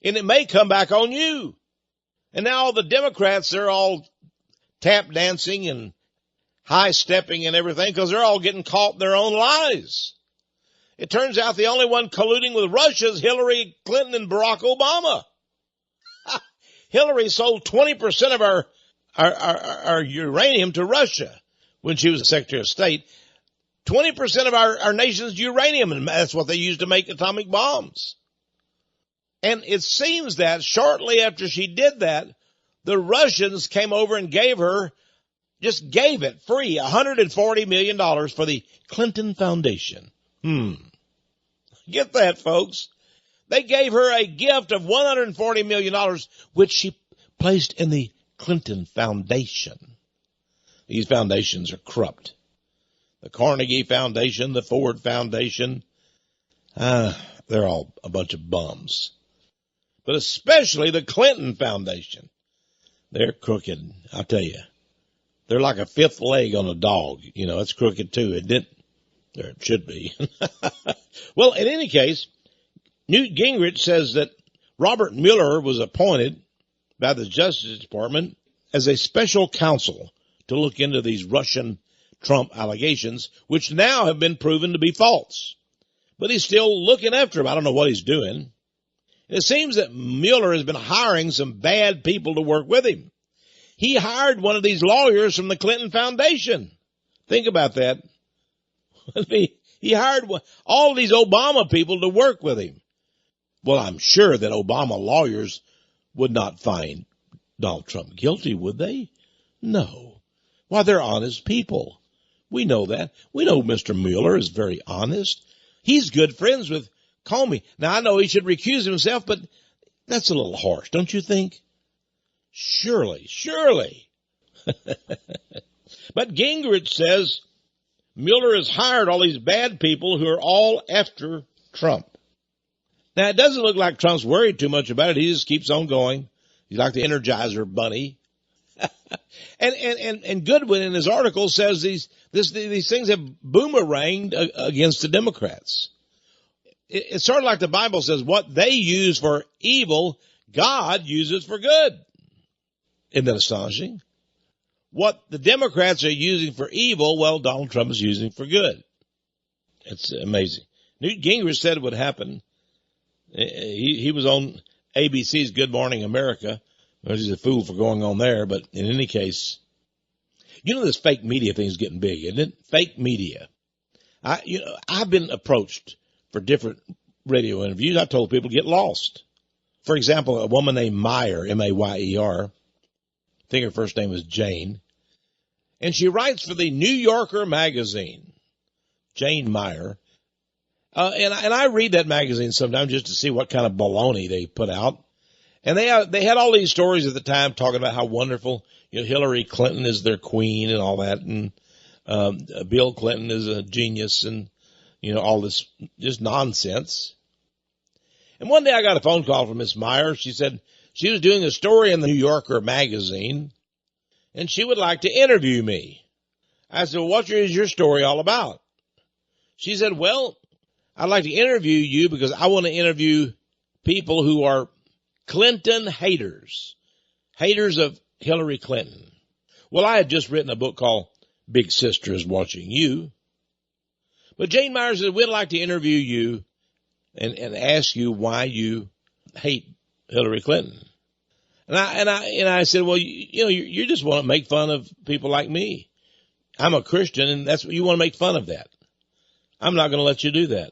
and it may come back on you. And now all the Democrats, they're all tap dancing and high stepping and everything because they're all getting caught in their own lies. It turns out the only one colluding with Russia is Hillary Clinton and Barack Obama. Hillary sold 20% of our uranium to Russia when she was Secretary of State. 20% of our nation's uranium, and that's what they use to make atomic bombs. And it seems that shortly after she did that, the Russians came over and gave it free, $140 million for the Clinton Foundation. Get that, folks. They gave her a gift of $140 million, which she placed in the Clinton Foundation. These foundations are corrupt. The Carnegie Foundation, the Ford Foundation, they're all a bunch of bums. But especially the Clinton Foundation. They're crooked, I'll tell you. They're like a fifth leg on a dog. You know, it's crooked too, isn't it? Or it should be. Well, in any case, Newt Gingrich says that Robert Mueller was appointed by the Justice Department as a special counsel to look into these Russian Trump allegations, which now have been proven to be false. But he's still looking after him. I don't know what he's doing. It seems that Mueller has been hiring some bad people to work with him. He hired one of these lawyers from the Clinton Foundation. Think about that. He hired all these Obama people to work with him. Well, I'm sure that Obama lawyers would not find Donald Trump guilty, would they? No. Why, they're honest people. We know that. We know Mr. Mueller is very honest. He's good friends with Comey. Now, I know he should recuse himself, but that's a little harsh, don't you think? Surely. But Gingrich says Mueller has hired all these bad people who are all after Trump. Now, it doesn't look like Trump's worried too much about it. He just keeps on going. He's like the Energizer bunny. And Goodwin in his article says these things have boomeranged against the Democrats. It's sort of like the Bible says, what they use for evil, God uses for good. Isn't that astonishing? What the Democrats are using for evil, well, Donald Trump is using for good. It's amazing. Newt Gingrich said it would happen. He was on ABC's Good Morning America. Well, he's a fool for going on there, but in any case, you know this fake media thing is getting big, isn't it? Fake media. I've been approached for different radio interviews. I told people get lost. For example, a woman named Meyer, M-A-Y-E-R, I think her first name was Jane, and she writes for the New Yorker magazine. Jane Meyer. And I read that magazine sometimes just to see what kind of baloney they put out. And they had all these stories at the time talking about how wonderful, Hillary Clinton is their queen and all that, and Bill Clinton is a genius, and all this just nonsense. And one day I got a phone call from Miss Meyer. She said she was doing a story in the New Yorker magazine, and she would like to interview me. I said, well, what is your story all about? She said, well, I'd like to interview you because I want to interview people who are Clinton haters of Hillary Clinton. Well, I had just written a book called Big Sister is Watching You. But Jane Meyer said, we'd like to interview you and ask you why you hate Hillary Clinton. And I said, well, you just want to make fun of people like me. I'm a Christian, and that's what you want to make fun of that. I'm not going to let you do that.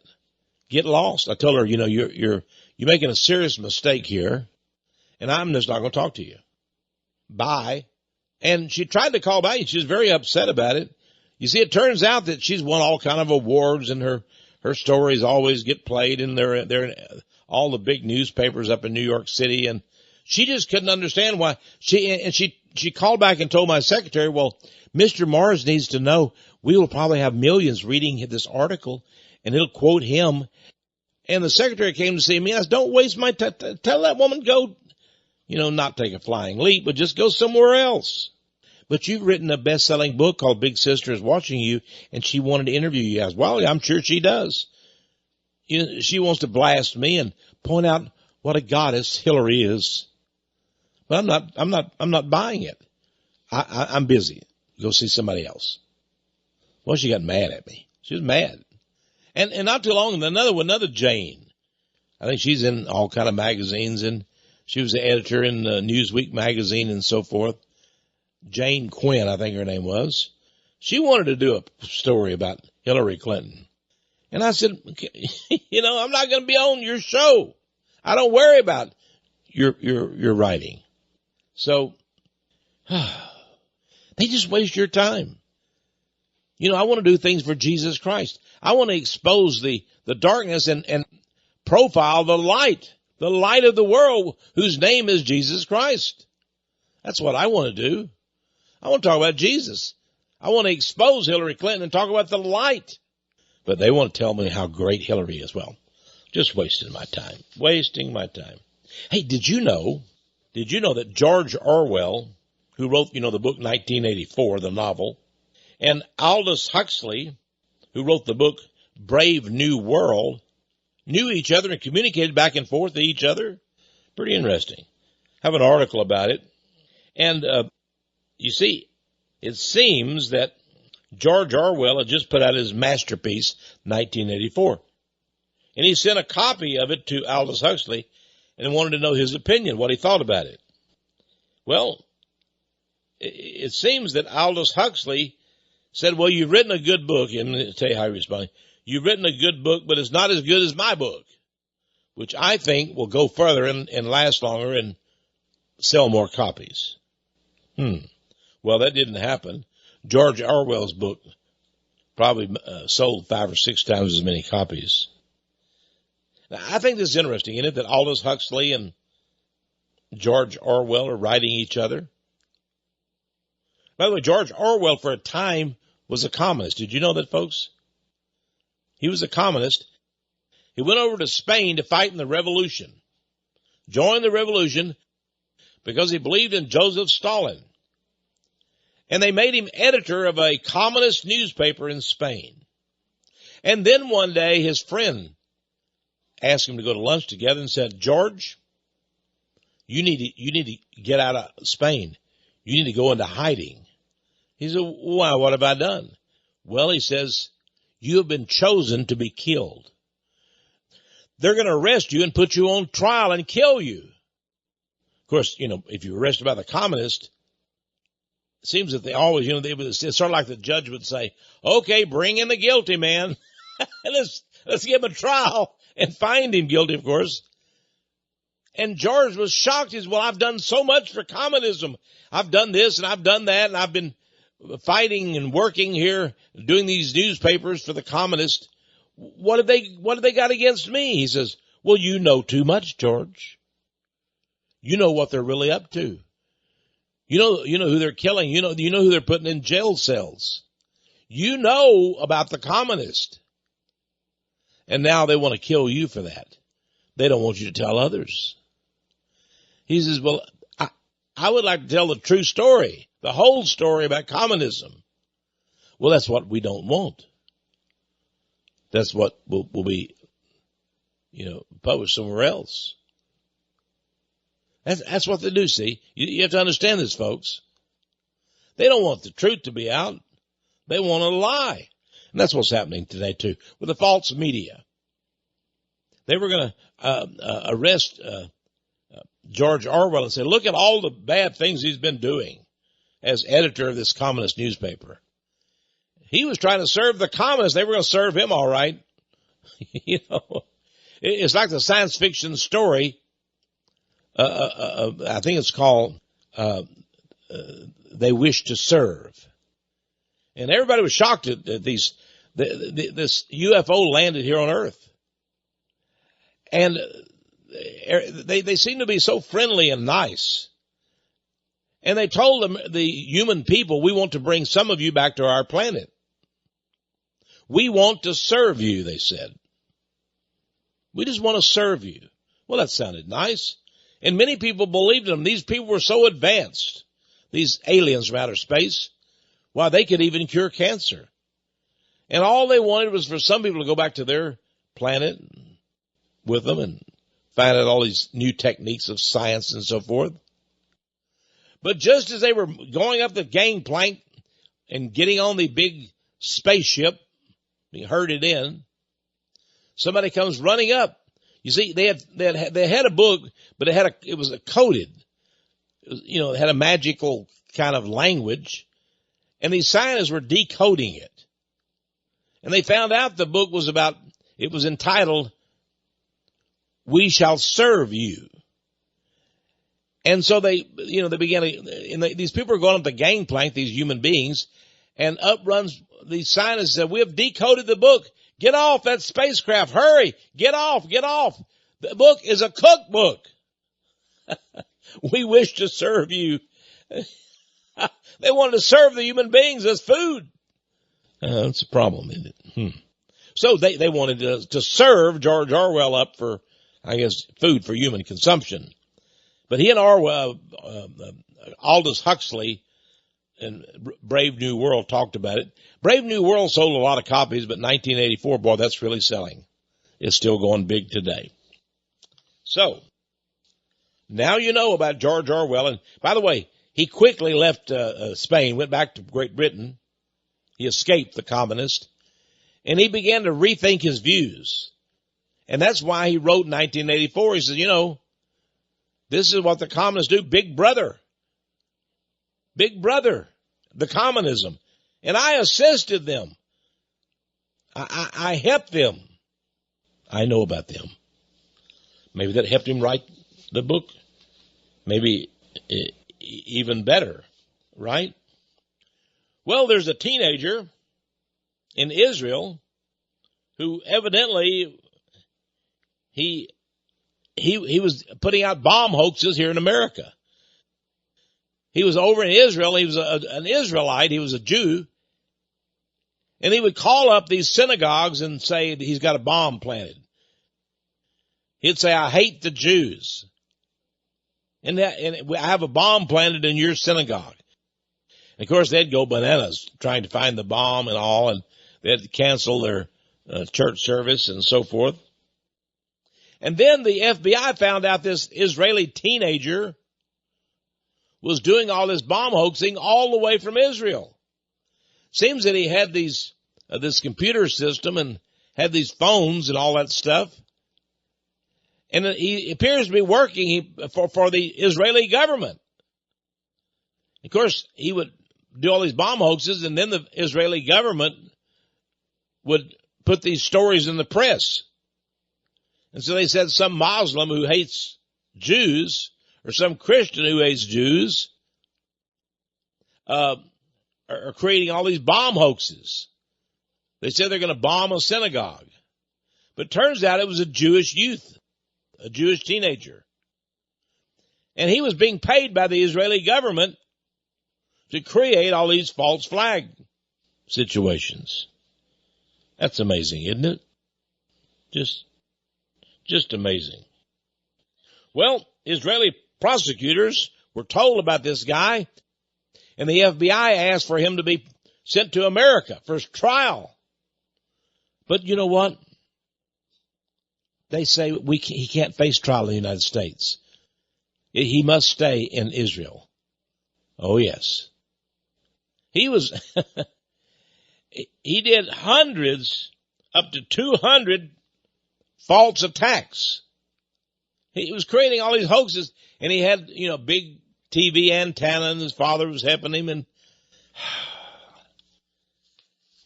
Get lost. I told her, you're making a serious mistake here, and I'm just not going to talk to you. Bye. And she tried to call back, and she was very upset about it. You see, it turns out that she's won all kind of awards, and her stories always get played, and they're in all the big newspapers up in New York City, and she just couldn't understand why. She called back and told my secretary, well, Mr. MARRS needs to know we will probably have millions reading this article, and it'll quote him. And the secretary came to see me. I said, don't waste my time. Tell that woman go, not take a flying leap, but just go somewhere else. But you've written a best-selling book called Big Sister is Watching You, and she wanted to interview you. I said, well, I'm sure she does. She wants to blast me and point out what a goddess Hillary is. But I'm not buying it. I'm busy. Go see somebody else. Well, she got mad at me. She was mad. And not too long, another Jane. I think she's in all kind of magazines, and she was the editor in the Newsweek magazine and so forth. Jane Quinn, I think her name was. She wanted to do a story about Hillary Clinton. And I said, I'm not going to be on your show. I don't worry about your writing. So, they just waste your time. I want to do things for Jesus Christ. I want to expose the darkness and profile the light of the world whose name is Jesus Christ. That's what I want to do. I want to talk about Jesus. I want to expose Hillary Clinton and talk about the light. But they want to tell me how great Hillary is. Well, just wasting my time. Hey, did you know Did you know that George Orwell, who wrote, the book 1984, the novel, and Aldous Huxley, who wrote the book Brave New World, knew each other and communicated back and forth to each other? Pretty interesting. I have an article about it. And you see, it seems that George Orwell had just put out his masterpiece, 1984. And he sent a copy of it to Aldous Huxley and wanted to know his opinion, what he thought about it. Well, it seems that Aldous Huxley said, well, you've written a good book. And I'll tell you how he responded. You've written a good book, but it's not as good as my book, which I think will go further and last longer and sell more copies. Well, that didn't happen. George Orwell's book probably sold 5 or 6 times as many copies. Now, I think this is interesting, isn't it, that Aldous Huxley and George Orwell are writing each other? By the way, George Orwell for a time was a communist. Did you know that, folks? He was a communist. He went over to Spain to fight in the revolution, joined the revolution because he believed in Joseph Stalin. And they made him editor of a communist newspaper in Spain. And then one day his friend asked him to go to lunch together and said, George, you need to get out of Spain. You need to go into hiding. He said, why? What have I done? Well, he says, you have been chosen to be killed. They're going to arrest you and put you on trial and kill you. Of course, if you're arrested by the communist, it seems that they always, it's sort of like the judge would say, okay, bring in the guilty man. let's give him a trial and find him guilty, of course. And George was shocked. He said, well, I've done so much for communism. I've done this and I've done that, and I've been fighting and working here, doing these newspapers for the communists. What have they got against me? He says, well, you know too much, George. You know what they're really up to. You know who they're killing. You know who they're putting in jail cells. You know about the communists. And now they want to kill you for that. They don't want you to tell others. He says, well, I would like to tell the true story, the whole story about communism. Well, that's what we don't want. That's what will be, published somewhere else. That's what they do, see. You have to understand this, folks. They don't want the truth to be out. They want a lie. And that's what's happening today, too, with the false media. They were going to arrest George Orwell and say, look at all the bad things he's been doing as editor of this communist newspaper. He was trying to serve the communists. They were going to serve him all right. It's like the science fiction story. I think it's called They Wish to Serve. And everybody was shocked at this UFO landed here on Earth. And they seem to be so friendly and nice. And they told them, the human people, we want to bring some of you back to our planet. We want to serve you, they said. We just want to serve you. Well, that sounded nice. And many people believed them. These people were so advanced, these aliens from outer space, why, they could even cure cancer. And all they wanted was for some people to go back to their planet with them and find out all these new techniques of science and so forth. But just as they were going up the gangplank and getting on the big spaceship, being herded in, somebody comes running up. You see, they had a book, but it was coded. It had a magical kind of language, and these scientists were decoding it. And they found out the book was entitled, We Shall Serve You. And so they began these people are going up the gangplank, these human beings, and up runs these scientists and said, we have decoded the book. Get off that spacecraft. Hurry. Get off. Get off. The book is a cookbook. We wish to serve you. They wanted to serve the human beings as food. That's a problem, isn't it? So they wanted to serve George Orwell up for, I guess, food for human consumption. But he and Aldous Huxley and Brave New World talked about it. Brave New World sold a lot of copies, but 1984, boy, that's really selling. It's still going big today. So, now you know about George Orwell. And by the way, he quickly left Spain, went back to Great Britain. He escaped the communists, and he began to rethink his views. And that's why he wrote in 1984, he says, you know, this is what the communists do. Big brother, the communism. And I assisted them. I helped them. I know about them. Maybe that helped him write the book. Maybe even better, right? Well, there's a teenager in Israel who evidently he was putting out bomb hoaxes here in America. He was over in Israel. He was an Israelite. He was a Jew. And he would call up these synagogues and say that he's got a bomb planted. He'd say, I hate the Jews. And I have a bomb planted in your synagogue. And of course, they'd go bananas trying to find the bomb and all, and they'd cancel their church service and so forth. And then the FBI found out this Israeli teenager was doing all this bomb hoaxing all the way from Israel. Seems that he had this computer system and had these phones and all that stuff. And he appears to be working for the Israeli government. Of course, he would do all these bomb hoaxes, and then the Israeli government would put these stories in the press. And so they said some Muslim who hates Jews or some Christian who hates Jews are creating all these bomb hoaxes. They said they're going to bomb a synagogue. But it turns out it was a Jewish youth, a Jewish teenager. And he was being paid by the Israeli government to create all these false flag situations. That's amazing, isn't it? Just amazing. Well, Israeli prosecutors were told about this guy, and the FBI asked for him to be sent to America for his trial. But you know what? They say he can't face trial in the United States. He must stay in Israel. Oh, yes. He did hundreds, up to 200 false attacks. He was creating all these hoaxes, and he had, big TV antenna, and his father was helping him.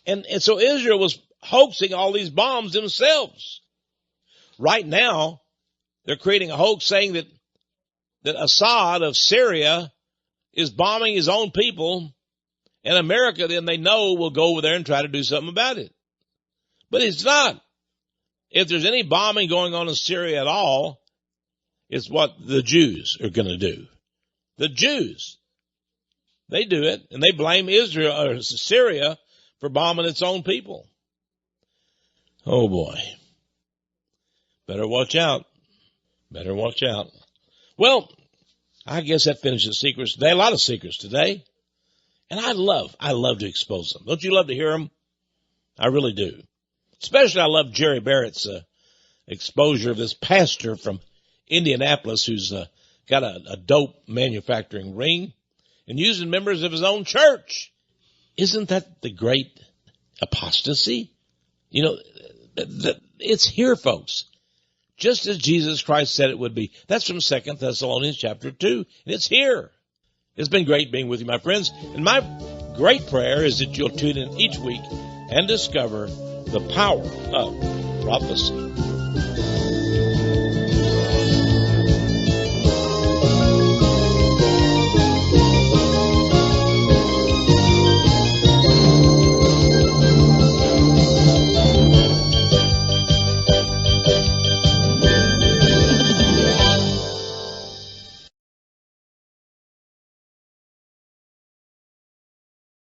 And so Israel was hoaxing all these bombs themselves. Right now, they're creating a hoax saying that Assad of Syria is bombing his own people, and America, then they know, will go over there and try to do something about it. But it's not. If there's any bombing going on in Syria at all, it's what the Jews are going to do. The Jews, they do it, and they blame Israel or Syria for bombing its own people. Oh boy. Better watch out. Better watch out. Well, I guess that finishes secrets today. A lot of secrets today. And I love to expose them. Don't you love to hear them? I really do. Especially I love Jerry Barrett's exposure of this pastor from Indianapolis who's got a dope manufacturing ring and using members of his own church. Isn't that the great apostasy? It's here, folks. Just as Jesus Christ said it would be. That's from 2 Thessalonians chapter 2. And it's here. It's been great being with you, my friends. And my great prayer is that you'll tune in each week and discover the power of prophecy.